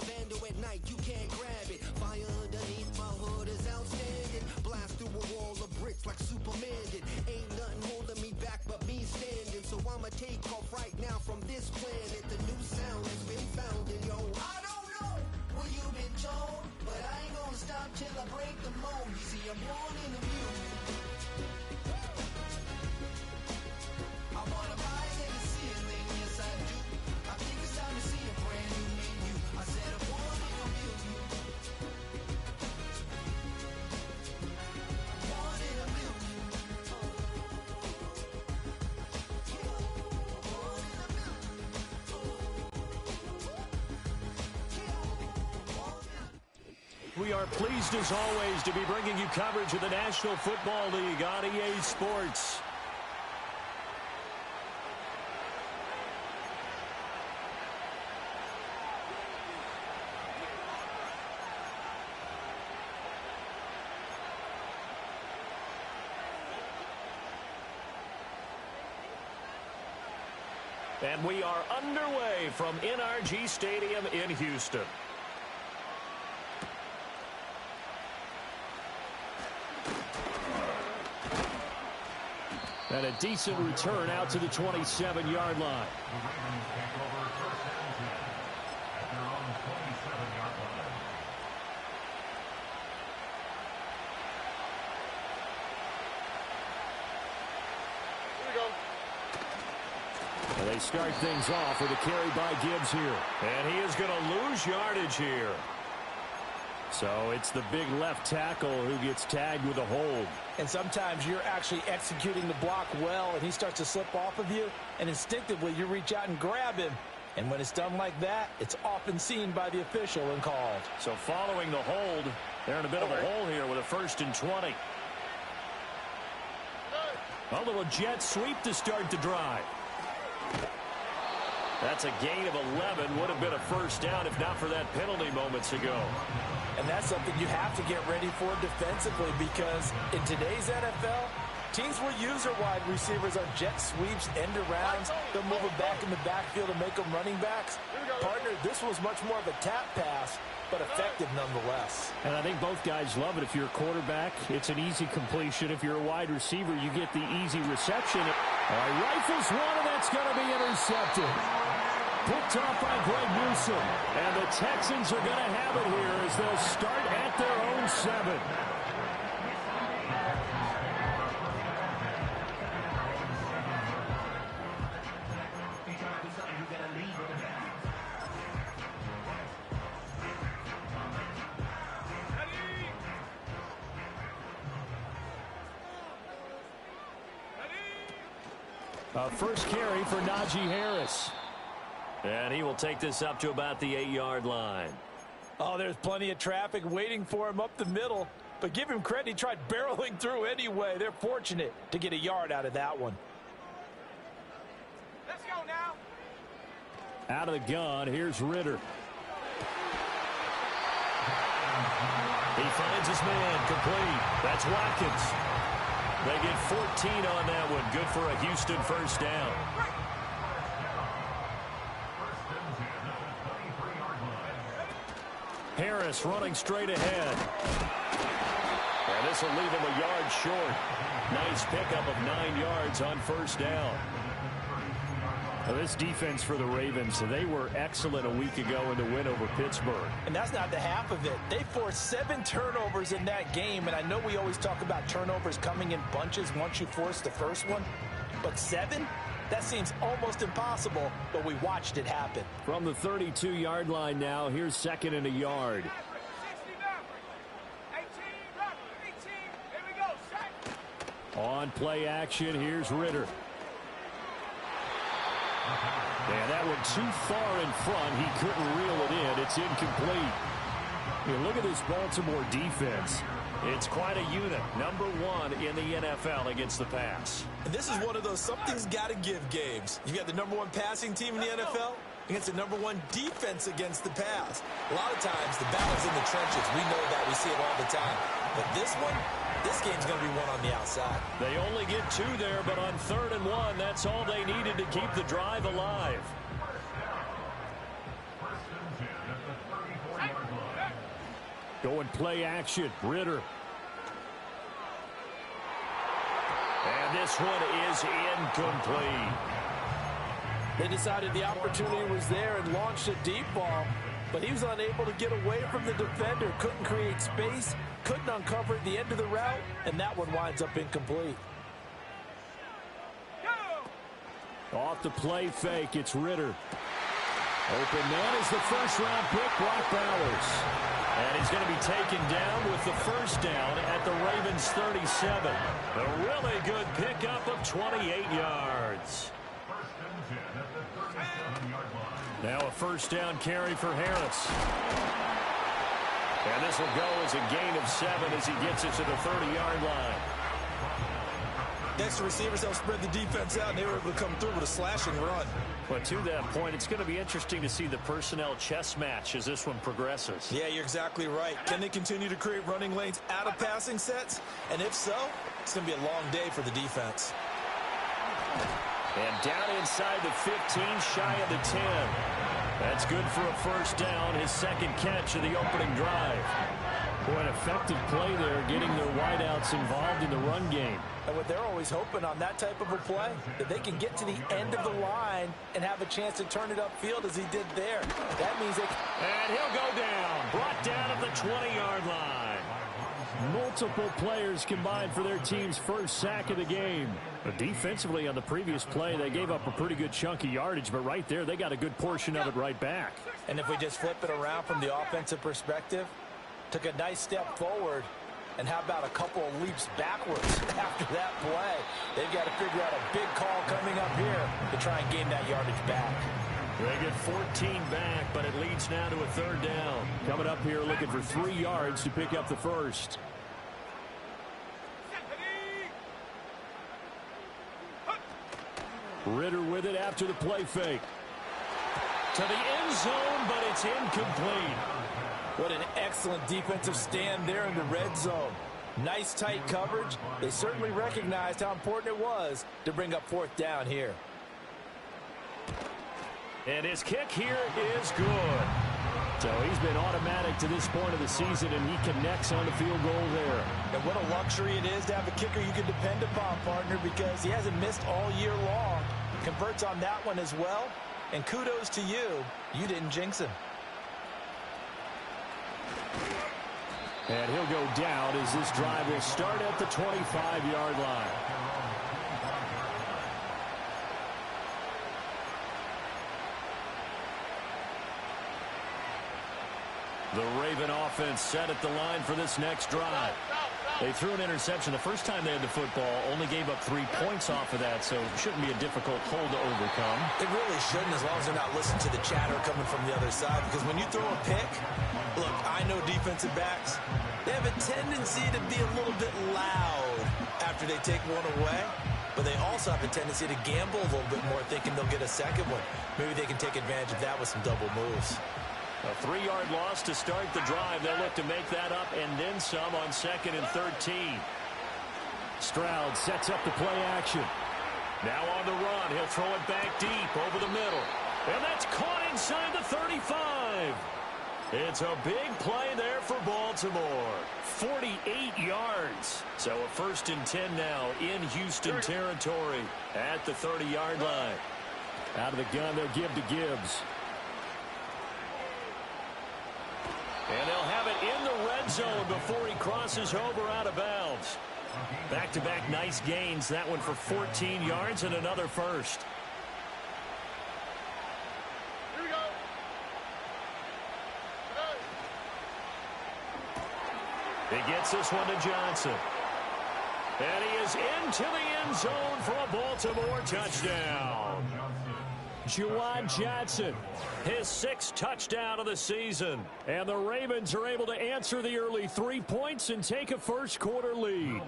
vandal at night, you can't grab it. Fire underneath my hood is outstanding. Blast through a wall of bricks like Superman did. Ain't nothing holding me back but me standing. So I'ma take off right now from this planet. The new sound has been found in yo. I don't know what you've been told, but I ain't gonna stop till I break the mold. You see, I'm born in the music. I wanna rise in the ceiling, yes I do. I think it's time to see a brand new menu. I said I'm born in a million. Born in a million. Born in a million. We are pleased as always to be bringing you coverage of the National Football League on EA Sports. And we are underway from NRG Stadium in Houston. And a decent return out to the 27-yard line. And they start things off with a carry by Gibbs here. And he is going to lose yardage here. So it's the big left tackle who gets tagged with a hold. And sometimes you're actually executing the block well, and he starts to slip off of you, and instinctively you reach out and grab him. And when it's done like that, it's often seen by the official and called. So following the hold, they're in a bit of a hole here with a 1st and 20. A little jet sweep to start the drive. That's a gain of 11. Would have been a first down if not for that penalty moments ago. And that's something you have to get ready for defensively, because in today's NFL, teams will use their wide receivers on jet sweeps, end arounds. They'll move them back in the backfield and make them running backs. Partner, this was much more of a tap pass, but effective nonetheless. And I think both guys love it. If you're a quarterback, it's an easy completion. If you're a wide receiver, you get the easy reception. All right, rifles one, and that's going to be intercepted. Picked off by Greg Newsom. And the Texans are going to have it here as they'll start at their own 7. First carry for Najee Harris. And he will take this up to about the 8-yard line. Oh, there's plenty of traffic waiting for him up the middle. But give him credit, he tried barreling through anyway. They're fortunate to get a yard out of that one. Let's go now. Out of the gun, here's Ritter. He finds his man complete. That's Watkins. They get 14 on that one. Good for a Houston first down. Harris running straight ahead. And this will leave him a yard short. Nice pickup of 9 yards on first down. Now this defense for the Ravens, they were excellent a week ago in the win over Pittsburgh. And that's not the half of it. They forced 7 turnovers in that game. And I know we always talk about turnovers coming in bunches once you force the first one. But 7? That seems almost impossible, but we watched it happen. From the 32-yard line now, here's 2nd and a yard. 18, on play action, here's Ritter. And that went too far in front. He couldn't reel it in. It's incomplete. Look at this Baltimore defense. It's quite a unit. Number 1 in the NFL against the pass. And this is one of those something's got to give games. You got the number 1 passing team in the NFL against the number 1 defense against the pass. A lot of times, the battle's in the trenches. We know that. We see it all the time. But this one, this game's going to be won on the outside. They only get 2 there, but on 3rd and 1, that's all they needed to keep the drive alive. Going play action. Ritter. And this one is incomplete. They decided the opportunity was there and launched a deep ball, but he was unable to get away from the defender. Couldn't create space, couldn't uncover at the end of the route, and that one winds up incomplete. Off the play fake, it's Ritter. Open man is the first-round pick, Brock Bowers. And he's going to be taken down with the first down at the Ravens' 37. A really good pickup of 28 yards. Now a first down carry for Harris. And this will go as a gain of 7 as he gets it to the 30-yard line. Next, the receivers help spread the defense out, and they were able to come through with a slashing run. But to that point, it's going to be interesting to see the personnel chess match as this one progresses. Yeah, you're exactly right. Can they continue to create running lanes out of passing sets? And if so, it's going to be a long day for the defense. And down inside the 15, shy of the 10. That's good for a first down, his second catch of the opening drive. Boy, an effective play there, getting their wideouts involved in the run game. And what they're always hoping on that type of a play, that they can get to the end of the line and have a chance to turn it upfield as he did there. That means they... And he'll go down, brought down at the 20-yard line. Multiple players combined for their team's first sack of the game. But defensively on the previous play, they gave up a pretty good chunk of yardage, but right there, they got a good portion of it right back. And if we just flip it around from the offensive perspective, took a nice step forward, and how about a couple of leaps backwards after that play? They've got to figure out a big call coming up here to try and gain that yardage back. They get 14 back, but it leads now to a third down. Coming up here looking for 3 yards to pick up the first. Ritter with it after the play fake. To the end zone, but it's incomplete. What an excellent defensive stand there in the red zone. Nice tight coverage. They certainly recognized how important it was to bring up fourth down here. And his kick here is good. So he's been automatic to this point of the season, and he connects on the field goal there. And what a luxury it is to have a kicker you can depend upon, partner, because he hasn't missed all year long. Converts on that one as well. And kudos to you. You didn't jinx him. And he'll go down as this drive will start at the 25-yard line. The Raven offense set at the line for this next drive. They threw an interception the first time they had the football, only gave up 3 points off of that, so it shouldn't be a difficult hole to overcome. It really shouldn't, as long as they're not listening to the chatter coming from the other side, because when you throw a pick, look, I know defensive backs, they have a tendency to be a little bit loud after they take one away, but they also have a tendency to gamble a little bit more, thinking they'll get a second one. Maybe they can take advantage of that with some double moves. A 3-yard loss to start the drive. They'll look to make that up and then some on 2nd and 13. Stroud sets up the play action. Now on the run. He'll throw it back deep over the middle. And that's caught inside the 35. It's a big play there for Baltimore. 48 yards. So a 1st and 10 now in Houston territory at the 30-yard line. Out of the gun, they'll give to Gibbs. And they'll have it in the red zone before he crosses over out of bounds. Back-to-back nice gains. That one for 14 yards and another first. Here we go. He gets this one to Johnson. And he is into the end zone for a Baltimore touchdown. Juwan Johnson, his 6th touchdown of the season. And the Ravens are able to answer the early 3 points and take a first-quarter lead.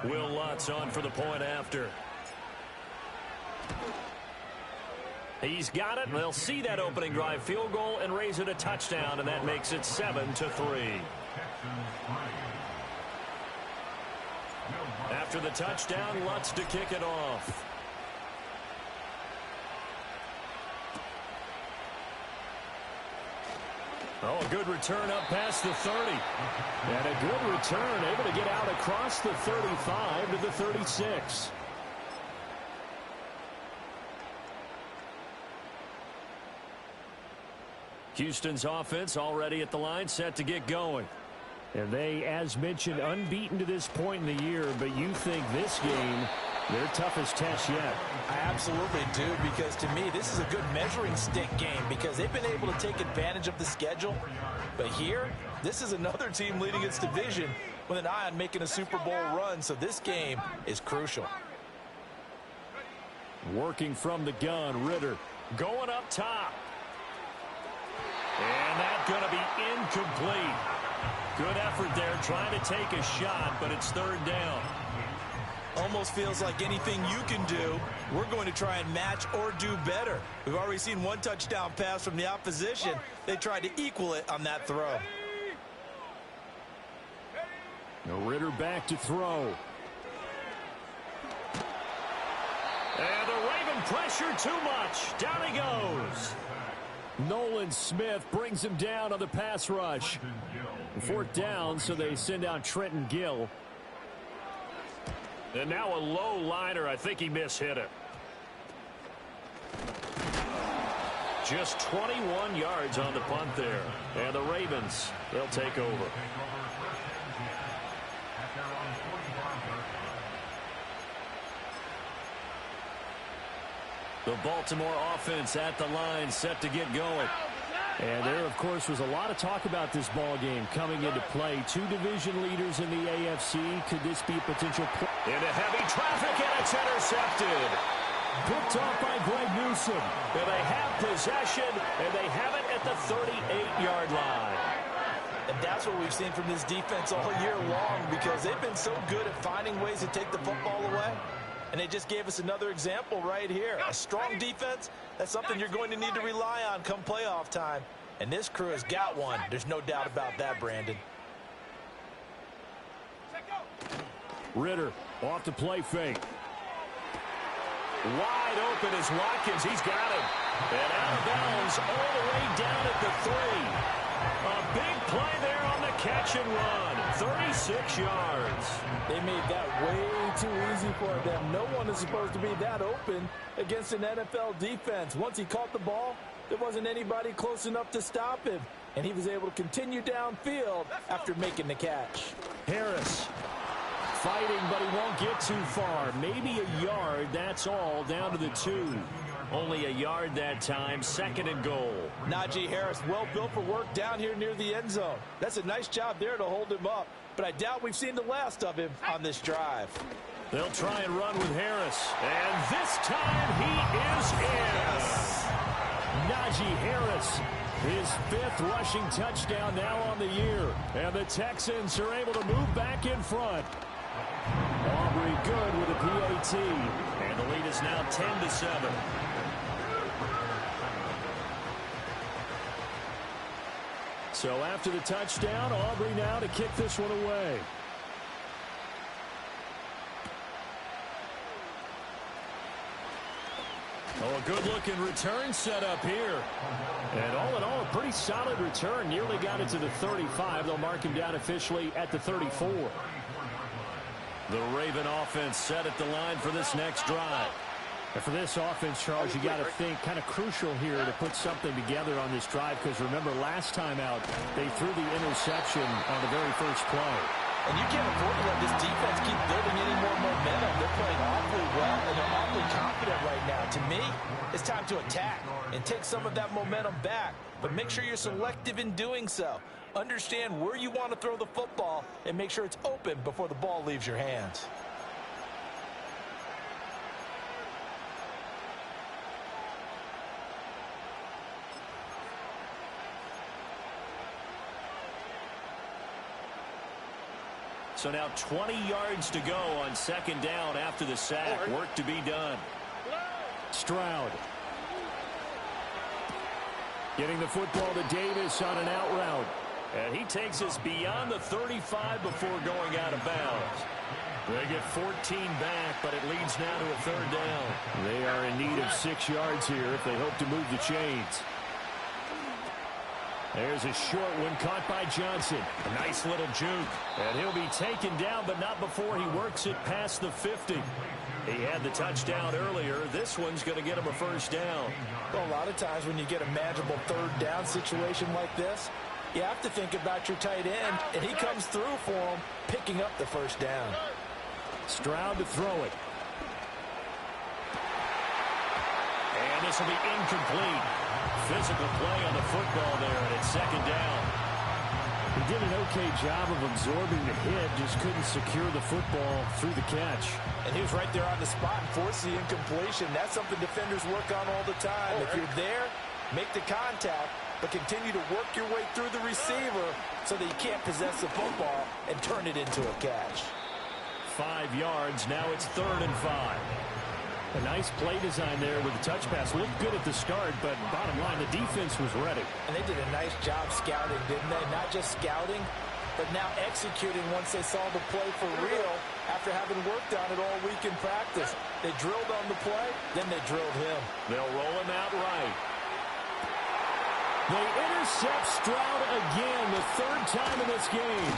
Will Lutz on for the point after. He's got it. They'll see that opening drive field goal and raise it a touchdown, and that makes it 7-3. After the touchdown, Lutz to kick it off. Oh, a good return up past the 30. And a good return, able to get out across the 35 to the 36. Houston's offense already at the line, set to get going. And they, as mentioned, unbeaten to this point in the year, but you think this game, their toughest test yet. I absolutely do, because to me, this is a good measuring stick game because they've been able to take advantage of the schedule. But here, this is another team leading its division with an eye on making a Super Bowl run, so this game is crucial. Working from the gun, Ritter going up top. And that's going to be incomplete. Good effort there trying to take a shot, but it's third down. Almost feels like anything you can do, we're going to try and match or do better. We've already seen one touchdown pass from the opposition. They tried to equal it on that throw. No, Ritter back to throw. And the Raven pressure too much. Down he goes. Nolan Smith brings him down on the pass rush. Fourth down, so they send out Trenton Gill. And now a low liner. I think he mishit it. Just 21 yards on the punt there. And the Ravens, they'll take over. The Baltimore offense at the line, set to get going. And there, of course, was a lot of talk about this ball game coming into play. Two division leaders in the AFC. Could this be a potential play? Into heavy traffic, and it's intercepted. Picked off by Greg Newsome. And they have possession, and they have it at the 38-yard line. And that's what we've seen from this defense all year long, because they've been so good at finding ways to take the football away. And they just gave us another example right here. A strong defense, that's something you're going to need to rely on come playoff time. And this crew has got one. There's no doubt about that, Brandon. Ritter off the play fake. Wide open is Watkins. He's got him. And out of bounds all the way down at the 3. A big play there on the catch and run. 36 yards. They made that way too easy for them. No one is supposed to be that open against an NFL defense. Once he caught the ball, there wasn't anybody close enough to stop him. And he was able to continue downfield after making the catch. Harris fighting, but he won't get too far. Maybe a yard, that's all, down to the 2. Only a yard that time, second and goal. Najee Harris, well built for work down here near the end zone. That's a nice job there to hold him up. But I doubt we've seen the last of him on this drive. They'll try and run with Harris. And this time he is in. Najee Harris, his 5th rushing touchdown now on the year. And the Texans are able to move back in front. Aubrey good with a PAT. And the lead is now 10-7. So after the touchdown, Aubrey now to kick this one away. Oh, a good-looking return set up here. And all in all, a pretty solid return. Nearly got it to the 35. They'll mark him down officially at the 34. The Raven offense set at the line for this next drive. And for this offense, Charles, you got to think kind of crucial here to put something together on this drive, because remember last time out they threw the interception on the very first play. And you can't afford to let this defense keep building any more momentum. They're playing awfully well, and they're awfully confident right now. To me, it's time to attack and take some of that momentum back. But make sure you're selective in doing so. Understand where you want to throw the football and make sure it's open before the ball leaves your hands. So now 20 yards to go on second down after the sack. Work to be done. Stroud getting the football to Davis on an out route. And he takes us beyond the 35 before going out of bounds. They get 14 back, but it leads now to a third down. They are in need of 6 yards here if they hope to move the chains. There's a short one caught by Johnson. A nice little juke. And he'll be taken down, but not before he works it past the 50. He had the touchdown earlier. This one's going to get him a first down. Well, a lot of times when you get a manageable third down situation like this, you have to think about your tight end, and he comes through for him, picking up the first down. Stroud to throw it. And this will be incomplete. Physical play on the football there, and it's second down. He did an okay job of absorbing the hit, just couldn't secure the football through the catch. And he was right there on the spot and forced the incompletion. That's something defenders work on all the time. If you're there, make the contact, but continue to work your way through the receiver so that you can't possess the football and turn it into a catch. 5 yards. Now it's 3rd and 5. A nice play design there with the touch pass. Looked good at the start, but bottom line, the defense was ready. And they did a nice job scouting, didn't they? Not just scouting, but now executing once they saw the play for real after having worked on it all week in practice. They drilled on the play, then they drilled him. They'll roll him out right. They intercept Stroud again, the 3rd time in this game.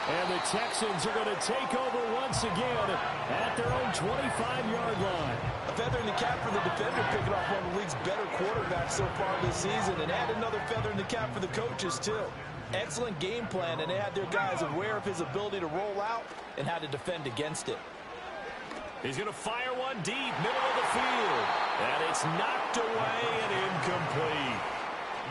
And the Texans are going to take over once again at their own 25-yard line. A feather in the cap for the defender, picking off one of the league's better quarterbacks so far this season, and add another feather in the cap for the coaches, too. Excellent game plan, and they had their guys aware of his ability to roll out and how to defend against it. He's going to fire one deep, middle of the field. And it's knocked away and incomplete.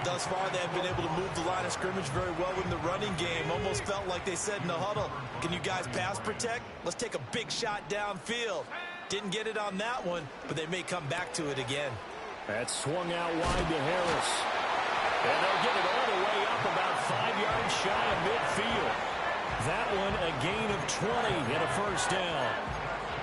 Thus far, they have been able to move the line of scrimmage very well in the running game. Almost felt like they said in the huddle, can you guys pass protect? Let's take a big shot downfield. Didn't get it on that one, but they may come back to it again. That swung out wide to Harris. And they'll get it all the way up about 5 yards shy of midfield. That one a gain of 20 and a first down.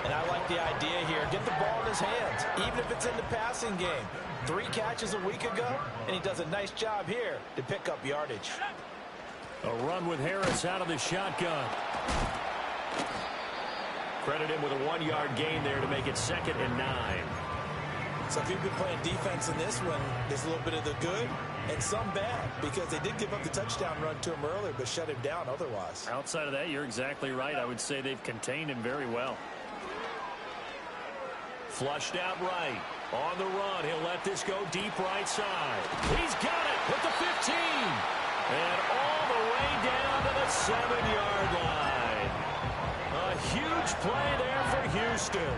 And I like the idea here. Get the ball in his hands, even if it's in the passing game. 3 catches a week ago, and he does a nice job here to pick up yardage. A run with Harris out of the shotgun. Credit him with a 1-yard gain there to make it 2nd and 9. So if you've been playing defense in this one, there's a little bit of the good and some bad, because they did give up the touchdown run to him earlier, but shut him down otherwise. Outside of that, you're exactly right. I would say they've contained him very well. Flushed out right. On the run, he'll let this go deep right side. He's got it at the 15. And all the way down to the 7-yard line. A huge play there for Houston.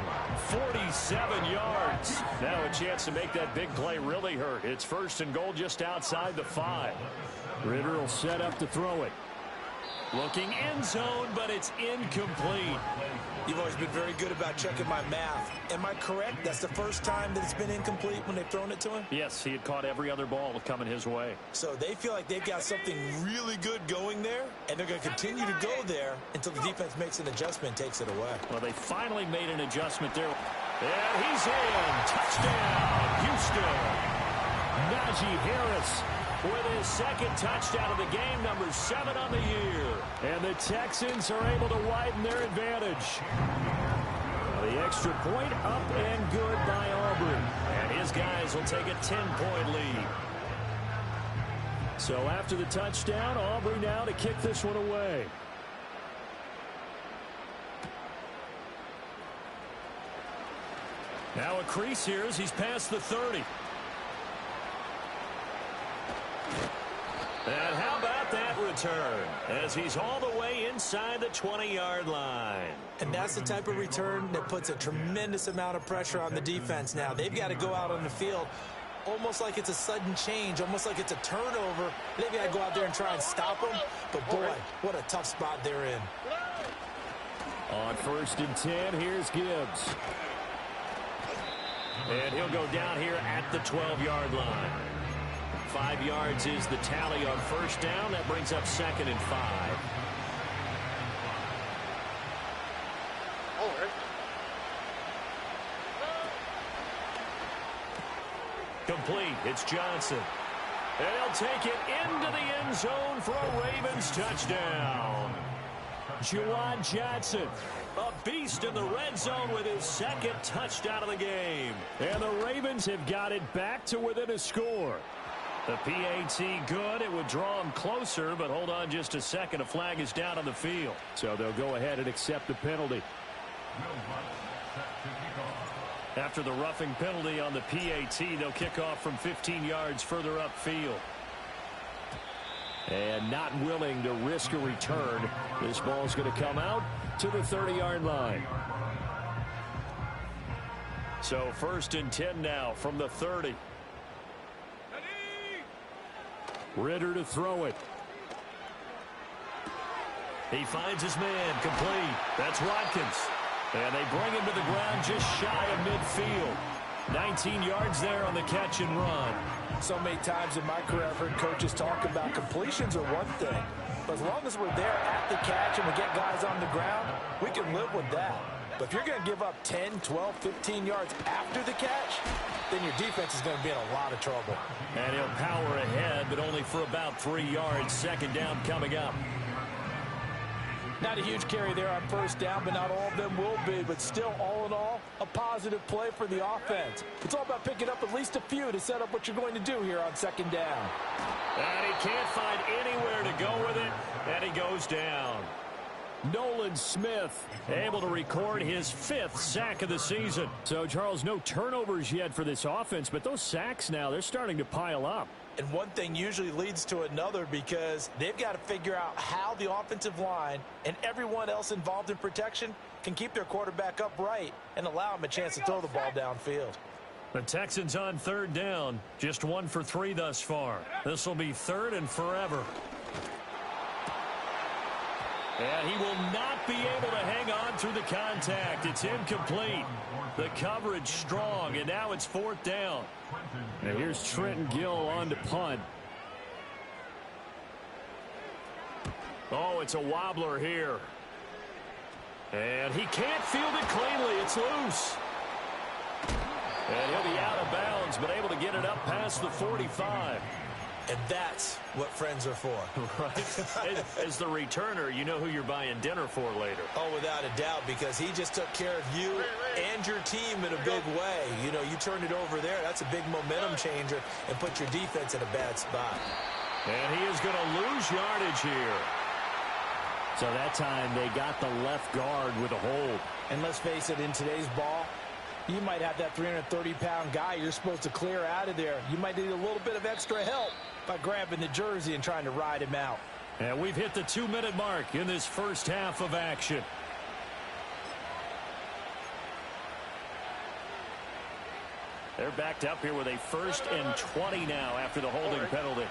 47 yards. Now a chance to make that big play really hurt. It's 1st and goal just outside the 5. Ritter will set up to throw it. Looking end zone, but it's incomplete. You've always been very good about checking my math. Am I correct? That's the first time that it's been incomplete when they've thrown it to him? Yes, he had caught every other ball coming his way. So they feel like they've got something really good going there, and they're going to continue to go there until the defense makes an adjustment and takes it away. Well, they finally made an adjustment there. And he's in. Touchdown, Houston. Najee Harris with his 2nd touchdown of the game, number 7 on the year. And the Texans are able to widen their advantage. The extra point up and good by Aubrey. And his guys will take a 10-point lead. So after the touchdown, Aubrey now to kick this one away. Now a crease here as he's past the 30. And how about that return as he's all the way inside the 20-yard line. And that's the type of return that puts a tremendous amount of pressure on the defense now. They've got to go out on the field almost like it's a sudden change, almost like it's a turnover. They've got to go out there and try and stop them. But, boy, what a tough spot they're in. On 1st and 10, here's Gibbs. And he'll go down here at the 12-yard line. 5 yards is the tally on 1st down. That brings up 2nd and 5. Complete. It's Johnson. And he'll take it into the end zone for a Ravens touchdown. Juwan Johnson, a beast in the red zone with his 2nd touchdown of the game. And the Ravens have got it back to within a score. The PAT good. It would draw him closer, but hold on just a second. A flag is down on the field. So they'll go ahead and accept the penalty. After the roughing penalty on the PAT, they'll kick off from 15 yards further upfield. And not willing to risk a return. This ball's going to come out to the 30-yard line. So 1st and 10 now from the 30. Ritter to throw it. He finds his man complete. That's Watkins. And they bring him to the ground just shy of midfield. 19 yards there on the catch and run. So many times in my career I've heard coaches talk about completions are one thing. But as long as we're there at the catch and we get guys on the ground, we can live with that. But if you're going to give up 10, 12, 15 yards after the catch, then your defense is going to be in a lot of trouble. And he'll power ahead, but only for about 3 yards. 2nd down coming up. Not a huge carry there on 1st down, but not all of them will be. But still, all in all, a positive play for the offense. It's all about picking up at least a few to set up what you're going to do here on 2nd down. And he can't find anywhere to go with it, and he goes down. Nolan Smith able to record his 5th sack of the season. So, Charles, no turnovers yet for this offense, but those sacks now, they're starting to pile up. And one thing usually leads to another because they've got to figure out how the offensive line and everyone else involved in protection can keep their quarterback upright and allow him a chance to throw the ball downfield. The Texans on 3rd down. Just 1 for 3 thus far. This will be 3rd and forever. And he will not be able to hang on through the contact. It's incomplete. The coverage strong, and now it's 4th down. And here's Trenton Gill on to punt. Oh, it's a wobbler here. And he can't field it cleanly. It's loose. And he'll be out of bounds, but able to get it up past the 45. And that's what friends are for. Right. As the returner, you know who you're buying dinner for later. Oh, without a doubt, because he just took care of you and your team in a big way. You know, you turned it over there. That's a big momentum changer and put your defense in a bad spot. And he is going to lose yardage here. So that time they got the left guard with a hold. And let's face it, in today's ball, you might have that 330-pound guy you're supposed to clear out of there. You might need a little bit of extra help by grabbing the jersey and trying to ride him out. And we've hit the 2-minute mark in this 1st half of action. They're backed up here with a 1st and 20 now after the holding penalty.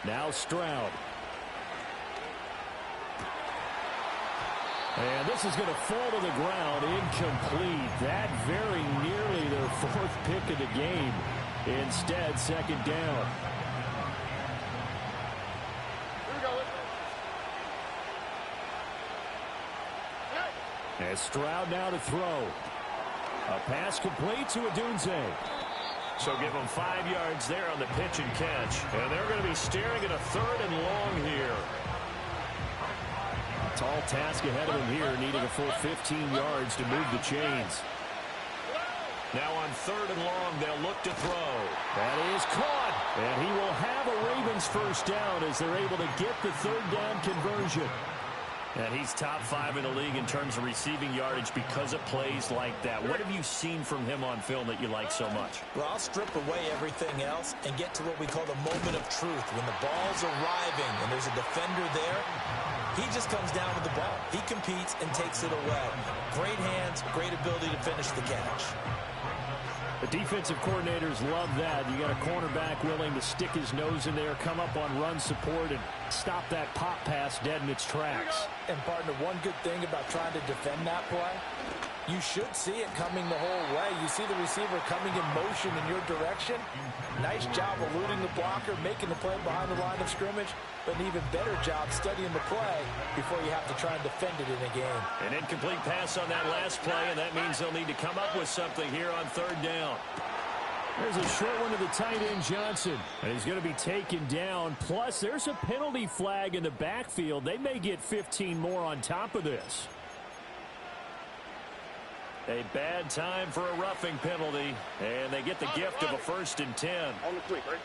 Now Stroud. And this is going to fall to the ground, incomplete. That very nearly their 4th pick of the game. Instead, 2nd down. And Stroud now to throw. A pass complete to Odunze. So give them 5 yards there on the pitch and catch. And they're going to be staring at a 3rd and long here. Tall task ahead of him here, needing a full 15 yards to move the chains. Now on 3rd and long, they'll look to throw. That is caught. And he will have a Ravens 1st down as they're able to get the 3rd down conversion. And he's top 5 in the league in terms of receiving yardage because of plays like that. What have you seen from him on film that you like so much? Well, I'll strip away everything else and get to what we call the moment of truth. When the ball's arriving and there's a defender there, he just comes down with the ball. He competes and takes it away. Great hands, great ability to finish the catch. The defensive coordinators love that. You got a cornerback willing to stick his nose in there, come up on run support, and stop that pop pass dead in its tracks. And, partner, one good thing about trying to defend that play, you should see it coming the whole way. You see the receiver coming in motion in your direction. Nice job eluding the blocker, making the play behind the line of scrimmage, but an even better job studying the play before you have to try and defend it in a game. An incomplete pass on that last play, and that means they'll need to come up with something here on 3rd down. There's a short one to the tight end, Johnson. And he's going to be taken down. Plus, there's a penalty flag in the backfield. They may get 15 more on top of this. A bad time for a roughing penalty, and they get the gift of a 1st and 10. On the quick, right?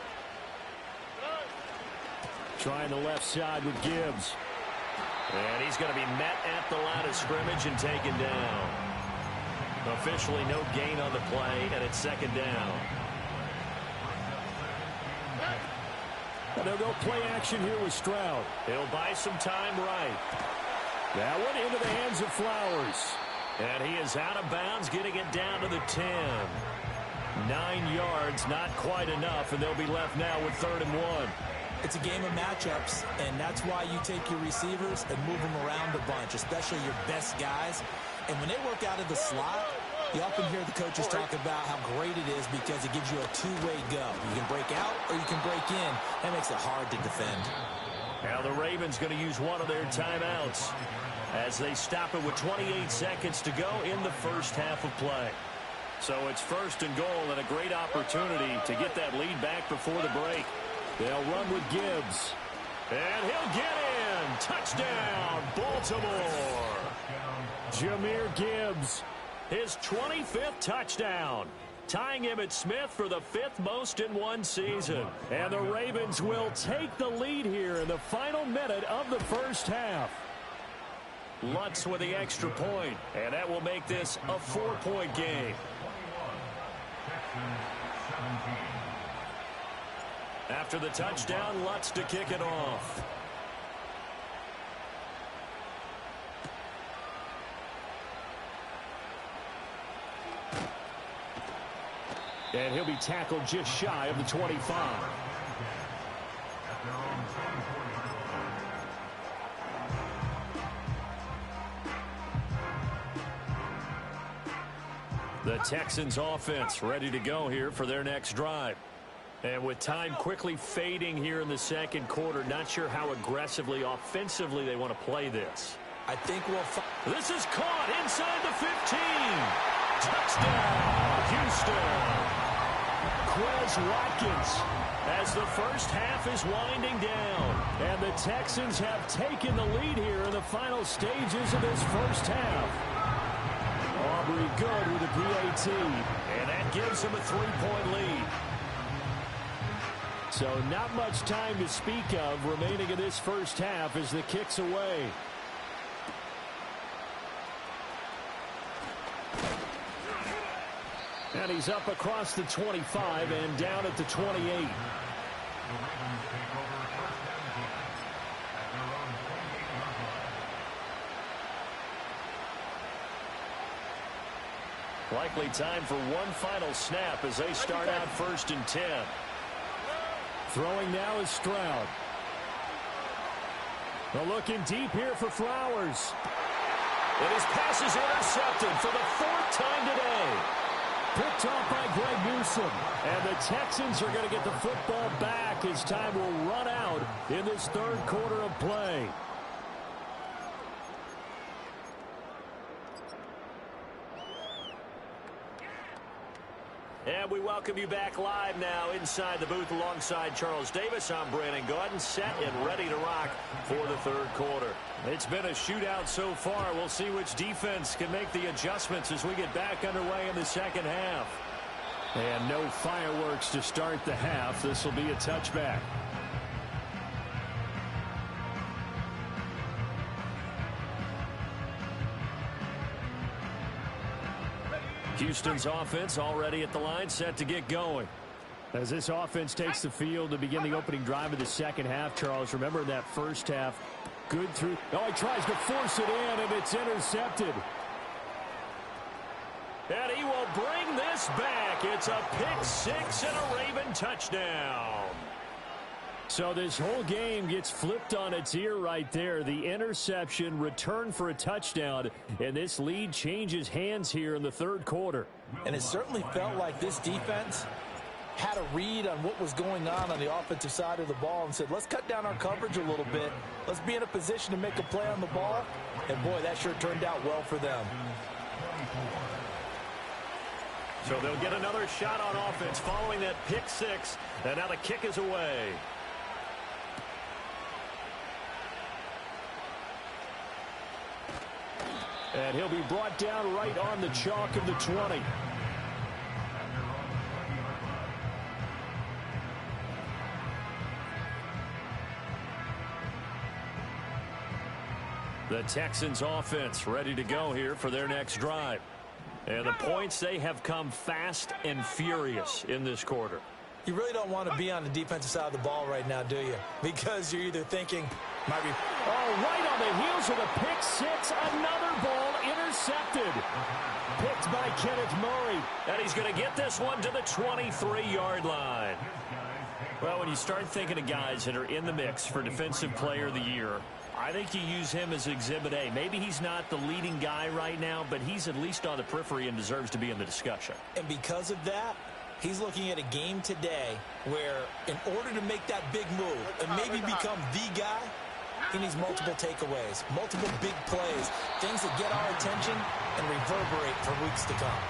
Trying the left side with Gibbs. And he's going to be met at the line of scrimmage and taken down. Officially no gain on the play, and it's 2nd down. And they'll go play action here with Stroud. He'll buy some time right. That one into the hands of Flowers. And he is out of bounds, getting it down to the 10. 9 yards, not quite enough, and they'll be left now with 3rd and 1. It's a game of matchups, and that's why you take your receivers and move them around a bunch, especially your best guys. And when they work out of the slot, you often hear the coaches talk about how great it is because it gives you a two-way go. You can break out or you can break in. That makes it hard to defend. Now the Ravens going to use one of their timeouts as they stop it with 28 seconds to go in the first half of play. So it's 1st and goal and a great opportunity to get that lead back before the break. They'll run with Gibbs. And he'll get in. Touchdown, Baltimore. Jahmyr Gibbs, his 25th touchdown, tying Emmitt Smith for the 5th most in one season. And the Ravens will take the lead here in the final minute of the first half. Lutz with the extra point, and that will make this a 4-point game. After the touchdown, Lutz to kick it off. And he'll be tackled just shy of the 25. The Texans offense ready to go here for their next drive. And with time quickly fading here in the second quarter, not sure how aggressively, offensively they want to play this. I think we'll... This is caught inside the 15. Touchdown, Houston. Quez Watkins as the first half is winding down. And the Texans have taken the lead here in the final stages of this first half. Aubrey good with a PAT. And that gives them a 3-point lead. So not much time to speak of remaining in this first half as the kick's away. And he's up across the 25 and down at the 28. Likely time for one final snap as they start out 1st and 10. Throwing now is Stroud. They're looking deep here for Flowers. And his pass is intercepted for the 4th time today. Picked off by Greg Newsome. And the Texans are going to get the football back as time will run out in this 3rd quarter of play. And we welcome you back live now inside the booth alongside Charles Davis. I'm Brandon Gaudin, set and ready to rock for the 3rd quarter. It's been a shootout so far. We'll see which defense can make the adjustments as we get back underway in the second half. And no fireworks to start the half. This will be a touchback. Houston's offense already at the line, set to get going. As this offense takes the field to begin the opening drive of the second half, Charles, remember in that first half, good through. Oh, he tries to force it in, and it's intercepted. And he will bring this back. It's a pick six and a Raven touchdown. So this whole game gets flipped on its ear right there. The interception, return for a touchdown, and this lead changes hands here in the 3rd quarter. And it certainly felt like this defense had a read on what was going on the offensive side of the ball and said, let's cut down our coverage a little bit. Let's be in a position to make a play on the ball. And, boy, that sure turned out well for them. So they'll get another shot on offense following that pick six. And now the kick is away. And he'll be brought down right on the chalk of the 20. The Texans offense ready to go here for their next drive. And the points, they have come fast and furious in this quarter. You really don't want to be on the defensive side of the ball right now, do you? Because you're either thinking, might be... Oh, right on the heels of the pick six. Another ball intercepted. Picked by Kenneth Murray. And he's going to get this one to the 23-yard line. Well, when you start thinking of guys that are in the mix for Defensive Player of the Year, I think you use him as Exhibit A. Maybe he's not the leading guy right now, but he's at least on the periphery and deserves to be in the discussion. And because of that, he's looking at a game today where in order to make that big move and maybe become the guy, he needs multiple takeaways, multiple big plays, things that get our attention and reverberate for weeks to come.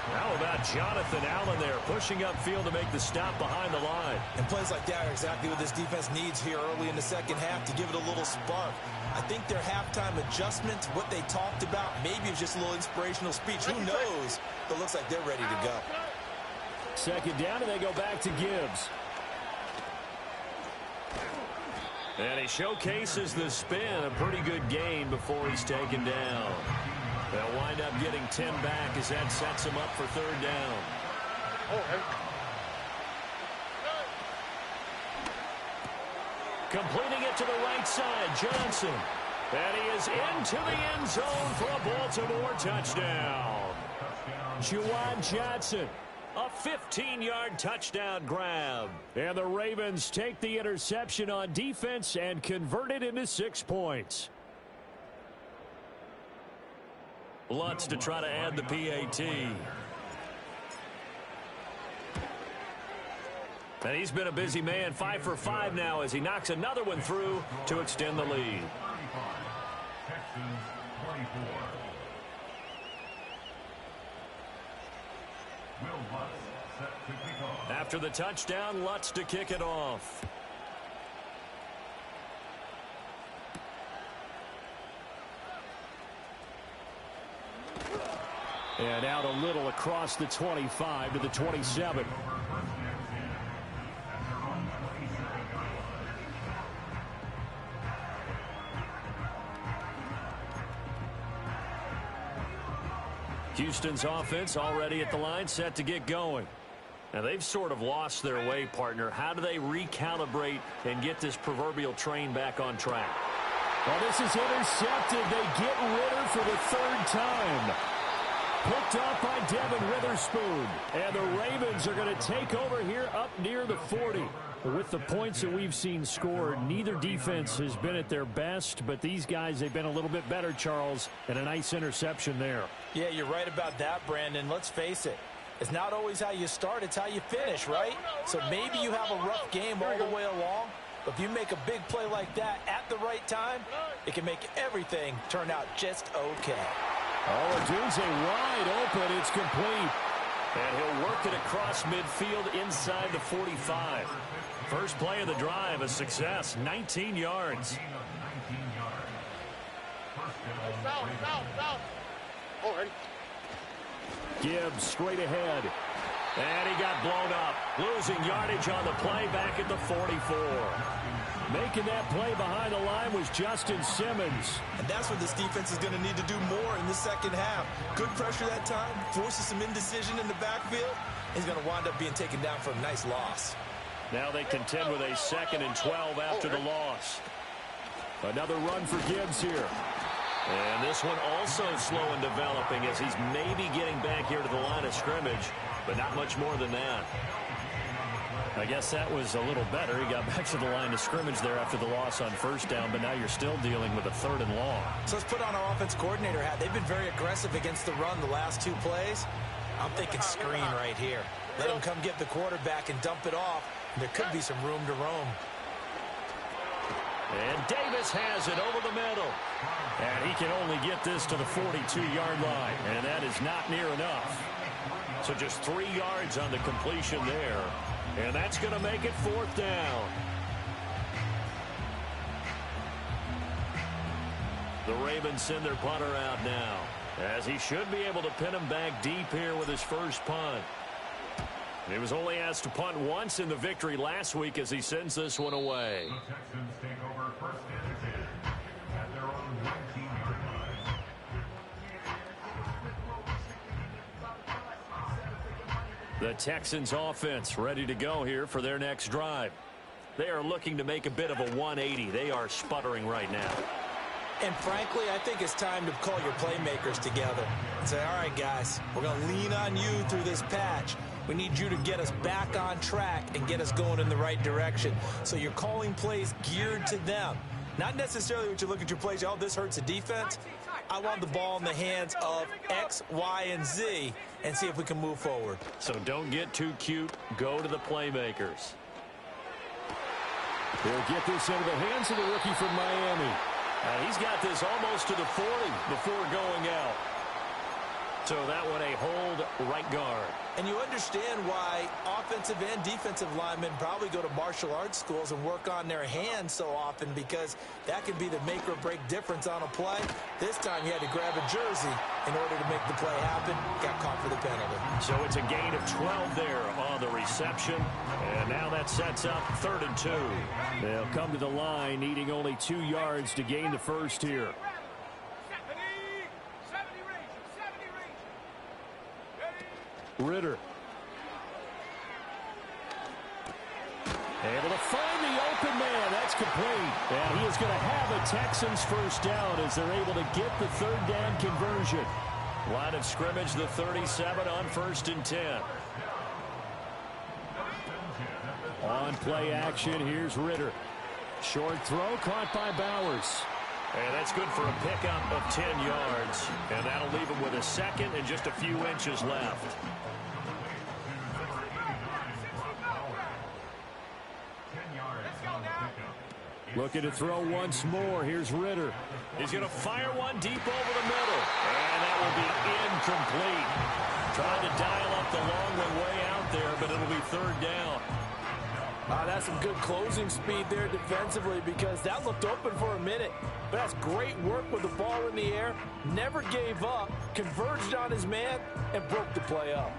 How about Jonathan Allen there, pushing upfield to make the stop behind the line. And plays like that are exactly what this defense needs here early in the second half to give it a little spark. I think their halftime adjustment, what they talked about, maybe it was just a little inspirational speech. Who knows? But it looks like they're ready to go. Second down, and they go back to Gibbs. And he showcases the spin, a pretty good gain before he's taken down. They'll wind up getting 10 back as that sets him up for third down. Completing it to the right side, Johnson. And he is into the end zone for a Baltimore touchdown. Juwan Johnson, a 15-yard touchdown grab. And the Ravens take the interception on defense and convert it into 6 points. Lutz to try to add the PAT. And he's been a busy man, 5 for 5 now as he knocks another one through to extend the lead. After the touchdown, Lutz to kick it off. And out a little across the 25 to the 27. Houston's offense already at the line, set to get going. Now, they've sort of lost their way, partner. How do they recalibrate and get this proverbial train back on track? Well, this is intercepted. They get Ritter for the third time. Picked off by Devin Witherspoon. And the Ravens are going to take over here up near the 40. With the points that we've seen scored, neither defense has been at their best, but these guys, they've been a little bit better, Charles, and a nice interception there. Yeah, you're right about that, Brandon. Let's face it. It's not always how you start, it's how you finish, right? So maybe you have a rough game all the way along, but if you make a big play like that at the right time, it can make everything turn out just okay. Oh, Odunze wide open. It's complete. And he'll work it across midfield inside the 45. First play of the drive, a success, 19 yards. Gibbs straight ahead. And he got blown up. Losing yardage on the play back at the 44. Making that play behind the line was Justin Simmons. And that's what this defense is going to need to do more in the second half. Good pressure that time, forces some indecision in the backfield. He's going to wind up being taken down for a nice loss. Now they contend with a 2nd and 12 after the loss. Another run for Gibbs here. And this one also slow in developing as he's maybe getting back here to the line of scrimmage, but not much more than that. I guess that was a little better. He got back to the line of scrimmage there after the loss on first down, but now you're still dealing with a 3rd and long. So let's put on our offense coordinator hat. They've been very aggressive against the run the last 2 plays. I'm thinking screen right here. Let him come get the quarterback and dump it off. And there could be some room to roam. And Davis has it over the middle. And he can only get this to the 42-yard line. And that is not near enough. So just 3 yards on the completion there. And that's going to make it 4th down. The Ravens send their punter out now. as he should be able to pin him back deep here with his first punt. He was only asked to punt once in the victory last week as he sends this one away. The Texans take over first and 10 at their own 19-yard line. The Texans offense ready to go here for their next drive. They are looking to make a bit of a 180. They are sputtering right now. And frankly, I think it's time to call your playmakers together and say, all right, guys, we're going to lean on you through this patch. We need you to get us back on track and get us going in the right direction. So you're calling plays geared to them. Not necessarily what you look at your plays, oh, this hurts the defense. I want the ball in the hands of X, Y, and Z and see if we can move forward. So don't get too cute. Go to the playmakers. They'll get this into the hands of the rookie from Miami. And he's got this almost to the 40 before going out. So that one a hold right guard. And you understand why offensive and defensive linemen probably go to martial arts schools and work on their hands so often, because that can be the make or break difference on a play. This time he had to grab a jersey in order to make the play happen. Got caught for the penalty. So it's a gain of 12 there on the reception. And now that sets up 3rd and 2. They'll come to the line needing only 2 yards to gain the first here. Ritter. Able to find the open man. That's complete. And he is going to have a Texans first down as they're able to get the 3rd down conversion. Line of scrimmage, the 37 on 1st and 10. On play action, here's Ritter. Short throw caught by Bowers. And that's good for a pickup of 10 yards. And that'll leave him with a second and just a few inches left. Looking to throw once more. Here's Ritter. He's going to fire one deep over the middle. And that will be incomplete. Trying to dial up the long one way out there, but it'll be 3rd down. That's some good closing speed there defensively, because that looked open for a minute. But that's great work with the ball in the air. Never gave up, converged on his man, and broke the play up.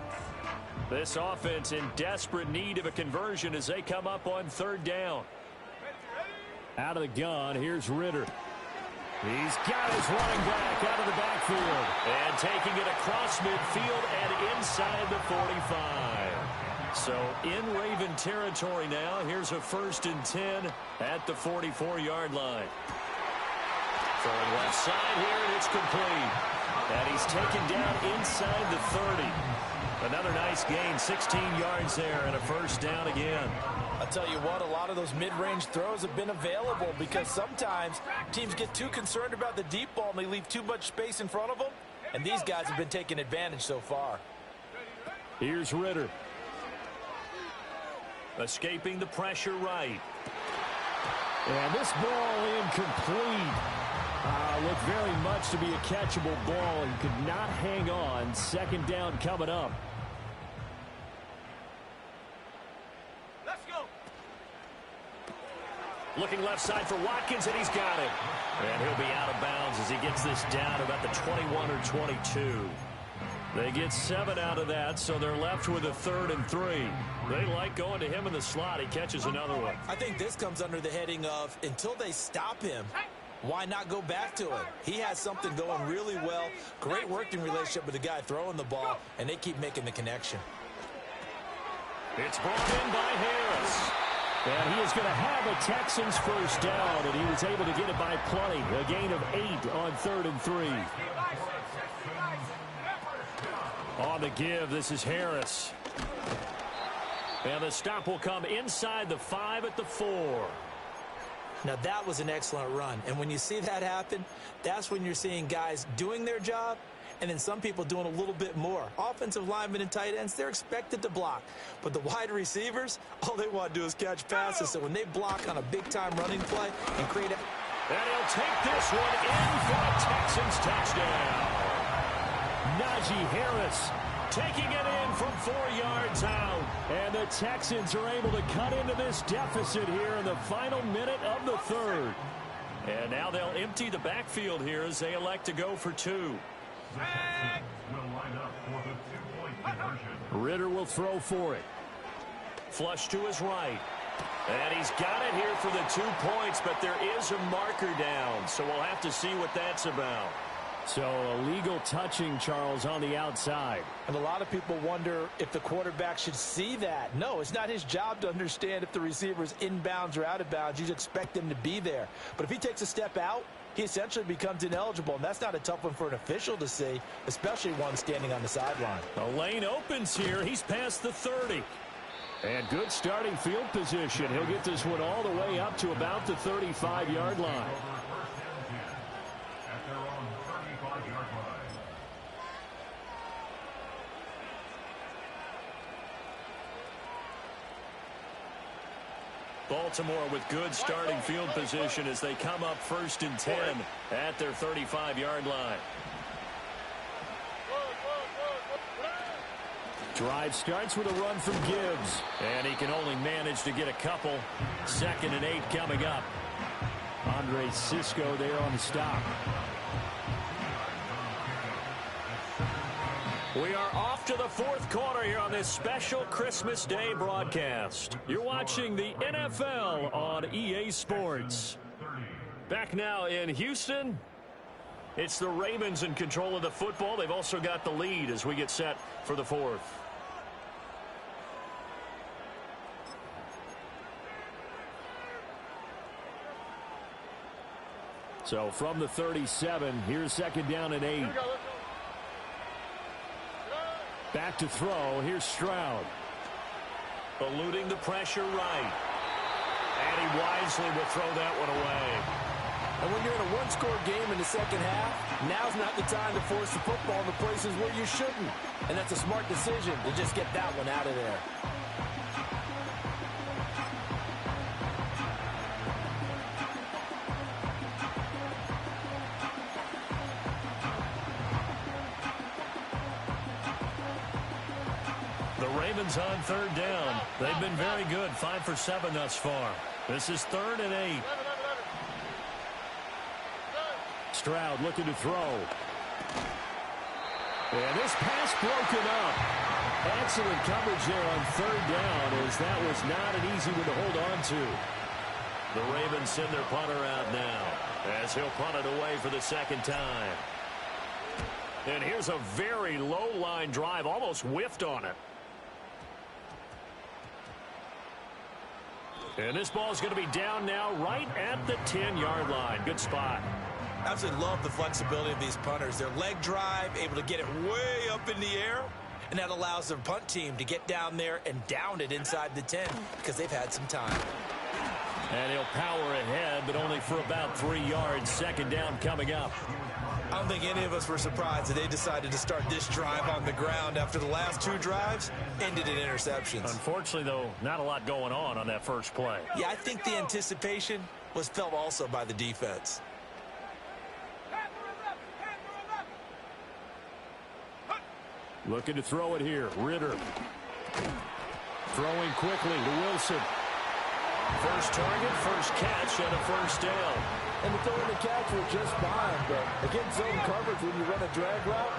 This offense in desperate need of a conversion as they come up on 3rd down. Out of the gun, here's Ritter. He's got his running back out of the backfield. And taking it across midfield and inside the 45. So in Raven territory now. Here's a 1st and 10 at the 44-yard line. Throwing left side here, and it's complete. And he's taken down inside the 30. Another nice gain, 16 yards there, and a 1st down again. I'll tell you what, a lot of those mid-range throws have been available, because sometimes teams get too concerned about the deep ball and they leave too much space in front of them. And these guys have been taking advantage so far. Here's Ritter. Escaping the pressure right. And this ball incomplete. Looked very much to be a catchable ball. He could not hang on. 2nd down coming up. Let's go. Looking left side for Watkins, and he's got it. And he'll be out of bounds as he gets this down about the 21 or 22. They get 7 out of that, so they're left with a 3rd and 3. They like going to him in the slot. He catches another one. I think this comes under the heading of, until they stop him, why not go back to it? He has something going really well. Great working relationship with the guy throwing the ball, and they keep making the connection. It's brought in by Harris. And he is going to have a Texans first down, and he was able to get it by plenty. A gain of 8 on 3rd and 3. On the give, this is Harris. And the stop will come inside the 5 at the 4. Now, that was an excellent run. And when you see that happen, that's when you're seeing guys doing their job, and then some people doing a little bit more. Offensive linemen and tight ends, they're expected to block. But the wide receivers, all they want to do is catch passes. So when they block on a big-time running play and create a... And he'll take this one in for a Texans touchdown. Najee Harris taking it in from 4 yards out. And the Texans are able to cut into this deficit here in the final minute of the 3rd. And now they'll empty the backfield here as they elect to go for 2. The Texans will line up for the two-point conversion. Ritter will throw for it. Flush to his right. And he's got it here for the 2 points, but there is a marker down, so we'll have to see what that's about. So illegal touching, Charles, on the outside. And a lot of people wonder if the quarterback should see that. No, it's not his job to understand if the receiver is inbounds or out of bounds. You expect him to be there. But if he takes a step out, he essentially becomes ineligible, and that's not a tough one for an official to see, especially one standing on the sideline. The lane opens here. He's past the 30. And good starting field position. He'll get this one all the way up to about the 35-yard line. At their own 35-yard line. Baltimore with good starting field position as they come up 1st and 10 at their 35-yard line. Drive starts with a run from Gibbs, and he can only manage to get a couple. 2nd and 8 coming up. Andre Cisco there on the stop. We are off to the 4th quarter here on this special Christmas Day broadcast. You're watching the NFL on EA Sports. Back now in Houston. It's the Ravens in control of the football. They've also got the lead as we get set for the 4th. So from the 37, here's 2nd down and 8. Back to throw. Here's Stroud. Eluding the pressure right. And he wisely will throw that one away. And when you're in a one-score game in the second half, now's not the time to force the football in the places where you shouldn't. And that's a smart decision to just get that one out of there. The Ravens on 3rd down. They've been very good, 5 for 7 thus far. This is 3rd and 8. Stroud looking to throw. And this pass broken up. Excellent coverage there on 3rd down, as that was not an easy one to hold on to. The Ravens send their punter out now, as he'll punt it away for the 2nd time. And here's a very low-line drive, almost whiffed on it. And this ball is going to be down now right at the 10-yard line. Good spot. Absolutely love the flexibility of these punters. Their leg drive, able to get it way up in the air, and that allows their punt team to get down there and down it inside the 10 because they've had some time. And he'll power ahead, but only for about 3 yards. 2nd down coming up. I don't think any of us were surprised that they decided to start this drive on the ground after the last 2 drives ended in interceptions. Unfortunately, though, not a lot going on that first play. Yeah, I think the anticipation was felt also by the defense. Looking to throw it here. Ritter. Throwing quickly to Wilson. First target, first catch, and a 1st down. And the throw and the catch were just fine, but against zone coverage when you run a drag route,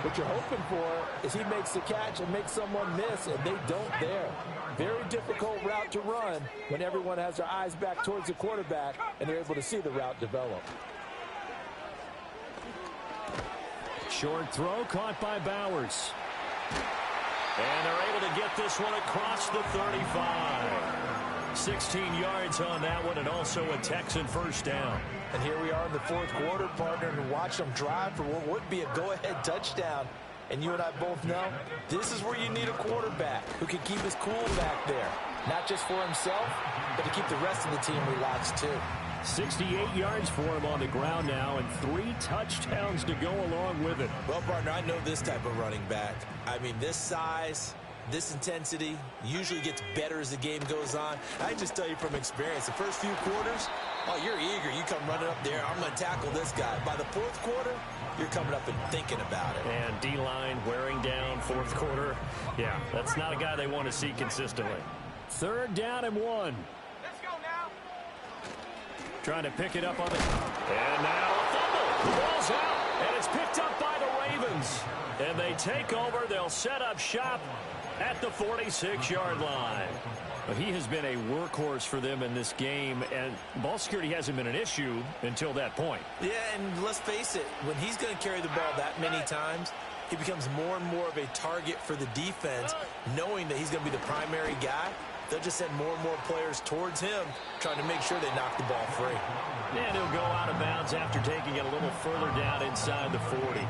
what you're hoping for is he makes the catch and makes someone miss, and they don't there. Very difficult route to run when everyone has their eyes back towards the quarterback and they're able to see the route develop. Short throw caught by Bowers. And they're able to get this one across the 35. 16 yards on that one, and also a Texan 1st down. And here we are in the 4th quarter, partner, and watch them drive for what would be a go-ahead touchdown. And you and I both know this is where you need a quarterback who can keep his cool back there. Not just for himself, but to keep the rest of the team relaxed too. 68 yards for him on the ground now, and 3 touchdowns to go along with it. Well, partner, I know this type of running back. I mean, this size, this intensity usually gets better as the game goes on. I just tell you from experience, the first few quarters, oh, you're eager. You come running up there, I'm going to tackle this guy. By the 4th quarter, you're coming up and thinking about it. And D-line wearing down 4th quarter. Yeah, that's not a guy they want to see consistently. 3rd down and 1. Let's go now. Trying to pick it up on the... And now a fumble. The ball's out, and it's picked up by the Ravens. Ravens. And they take over. They'll set up shop at the 46-yard line. He has been a workhorse for them in this game, and ball security hasn't been an issue until that point. Yeah, and let's face it, when he's going to carry the ball that many times, he becomes more and more of a target for the defense, knowing that he's going to be the primary guy. They'll just send more and more players towards him, trying to make sure they knock the ball free. And he'll go out of bounds after taking it a little further down inside the 40.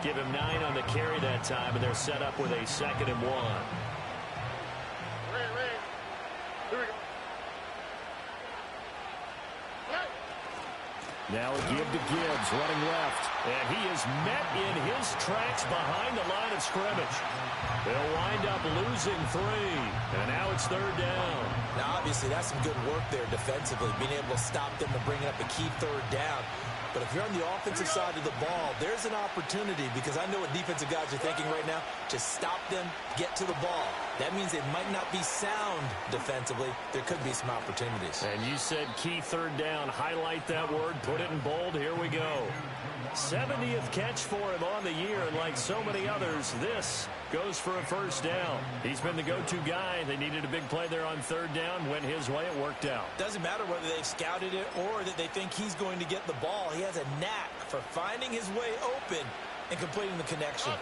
Give him 9 on the carry that time, and they're set up with a 2nd and 1. Now a give to Gibbs, running left. And he is met in his tracks behind the line of scrimmage. They'll wind up losing 3. And now it's 3rd down. Now, obviously, that's some good work there defensively, being able to stop them and bringing up a key 3rd down. But if you're on the offensive side of the ball, there's an opportunity, because I know what defensive guys are thinking right now. Just stop them, get to the ball. That means they might not be sound defensively. There could be some opportunities. And you said key 3rd down. Highlight that word. Put it in bold. Here we go. 70th catch for him on the year, and like so many others, this goes for a 1st down. He's been the go-to guy. They needed a big play there on 3rd down. Went his way. It worked out. Doesn't matter whether they've scouted it or that they think he's going to get the ball. He has a knack for finding his way open and completing the connection.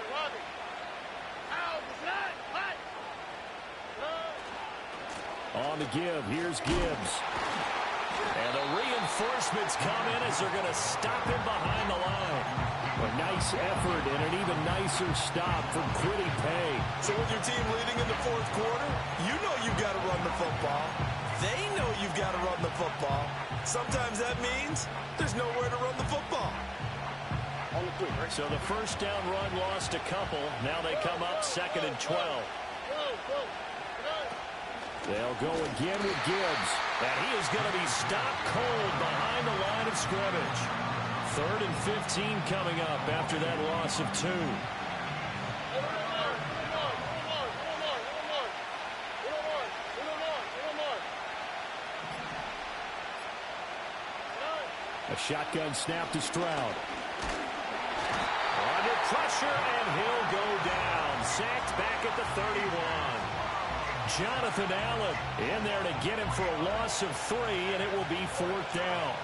On the give, here's Gibbs. And the reinforcements come in as they're going to stop him behind the line. A nice effort and an even nicer stop from Kwity Paye. So with your team leading in the 4th quarter, you know you've got to run the football. They know you've got to run the football. Sometimes that means there's nowhere to run the football. So the 1st down run lost a couple. Now they come up 2nd and 12. They'll go again with Gibbs. And he is going to be stopped cold behind the line of scrimmage. 3rd and 15 coming up after that loss of 2. A shotgun snap to Stroud. Under pressure, and he'll go down. Sacked back at the 31. Jonathan Allen in there to get him for a loss of 3, and it will be 4th down.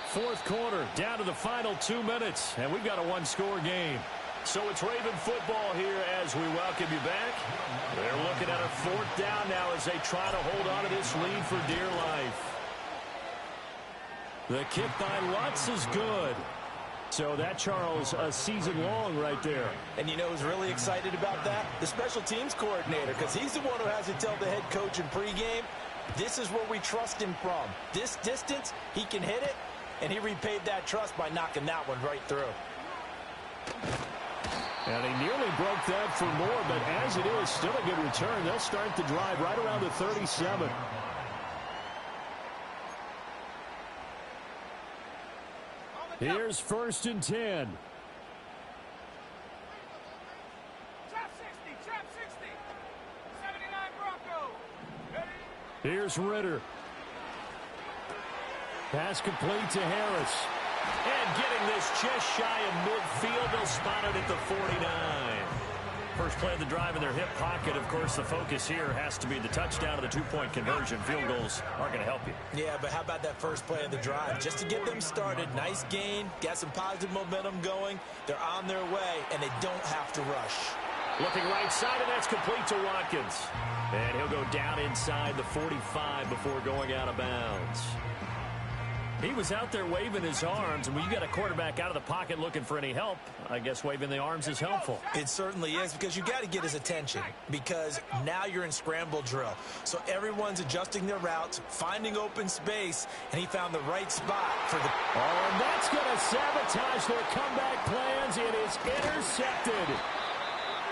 Fourth quarter, down to the final 2 minutes, and we've got a 1-score game. So it's Raven football here as we welcome you back. They're looking at a 4th down now as they try to hold on to this lead for dear life. The kick by Lutz is good. So that, Charles, a season long right there. And you know who's really excited about that? The special teams coordinator, because he's the one who has to tell the head coach in pregame, this is where we trust him from. This distance, he can hit it, and he repaid that trust by knocking that one right through. And he nearly broke that for more, but as it is, still a good return. They'll start the drive right around the 37. Here's 1st and 10. Trap 60, trap 60. 79 Bronco. Ready? Here's Ritter. Pass complete to Harris. And getting this just shy of midfield, they'll spot it at the 49. First play of the drive in their hip pocket. Of course, the focus here has to be the touchdown of the 2-point conversion. Field goals aren't going to help you. Yeah, but how about that first play of the drive? Just to get them started, nice gain, got some positive momentum going. They're on their way, and they don't have to rush. Looking right side, and that's complete to Watkins. And he'll go down inside the 45 before going out of bounds. He was out there waving his arms, and when you got a quarterback out of the pocket looking for any help, I guess waving the arms is helpful. It certainly is, because you got to get his attention, because now you're in scramble drill. So everyone's adjusting their routes, finding open space, and he found the right spot for the... Oh, and that's going to sabotage their comeback plans. It is intercepted.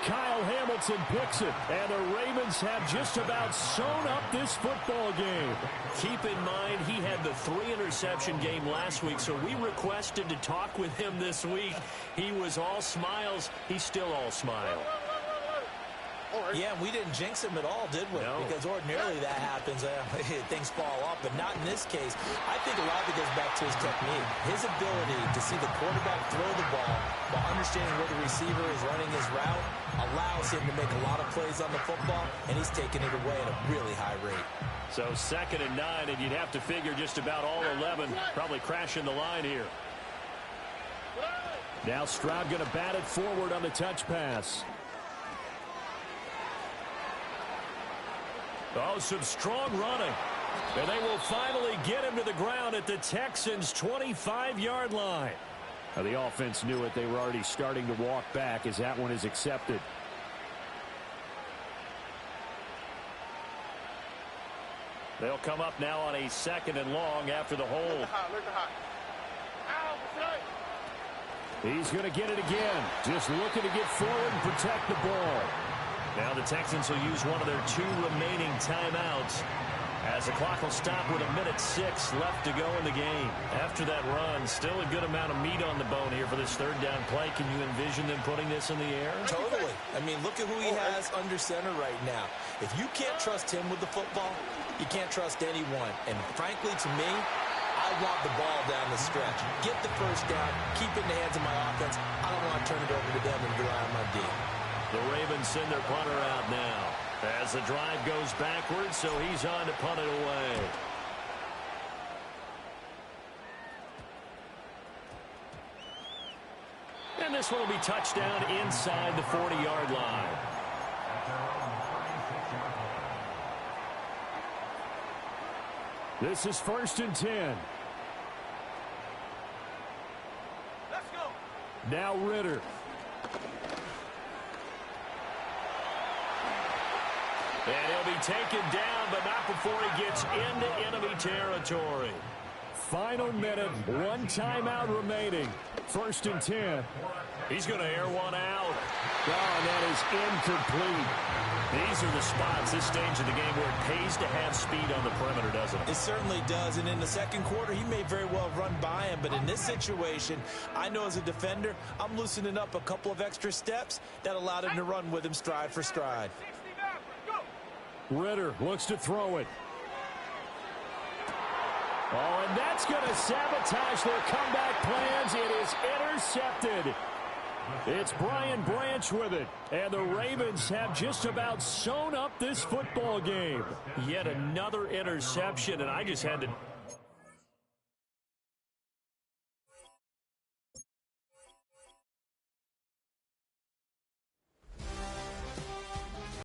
Kyle Hamilton picks it, and the Ravens have just about sewn up this football game. Keep in mind, he had the 3-interception game last week, so we requested to talk with him this week. He was all smiles. He's still all smile. Yeah, we didn't jinx him at all, did we? No. Because ordinarily that happens. Things fall off, but not in this case. I think a lot of it goes back to his technique. His ability to see the quarterback throw the ball while understanding where the receiver is running his route allows him to make a lot of plays on the football, and he's taking it away at a really high rate. So 2nd and 9, and you'd have to figure just about all 11 probably crashing the line here. Now Stroud going to bat it forward on the touch pass. Oh, some strong running. And they will finally get him to the ground at the Texans' 25-yard line. Now, the offense knew it. They were already starting to walk back as that one is accepted. They'll come up now on a 2nd and long after the hold. He's going to get it again. Just looking to get forward and protect the ball. Now the Texans will use one of their 2 remaining timeouts as the clock will stop with 1:06 left to go in the game. After that run, still a good amount of meat on the bone here for this 3rd down play. Can you envision them putting this in the air? Totally. I mean, look at who he has under center right now. If you can't trust him with the football, you can't trust anyone. And frankly, to me, I want the ball down the stretch. Get the 1st down. Keep it in the hands of my offense. I don't want to turn it over to them and rely on my D. The Ravens send their punter out now as the drive goes backwards, so he's on to punt it away. And this one will be touchdown inside the 40-yard line. This is 1st and 10. Let's go. Now Ritter. And he'll be taken down, but not before he gets into enemy territory. Final minute, 1 timeout remaining. 1st and 10. He's going to air one out. Oh, and that is incomplete. These are the spots, this stage of the game, where it pays to have speed on the perimeter, doesn't it? It certainly does, and in the 2nd quarter, he may very well run by him, but in this situation, I know as a defender, I'm loosening up a couple of extra steps that allowed him to run with him stride for stride. Ritter looks to throw it. Oh, and that's going to sabotage their comeback plans. It is intercepted. It's Brian Branch with it. And the Ravens have just about sewn up this football game. Yet another interception, and I just had to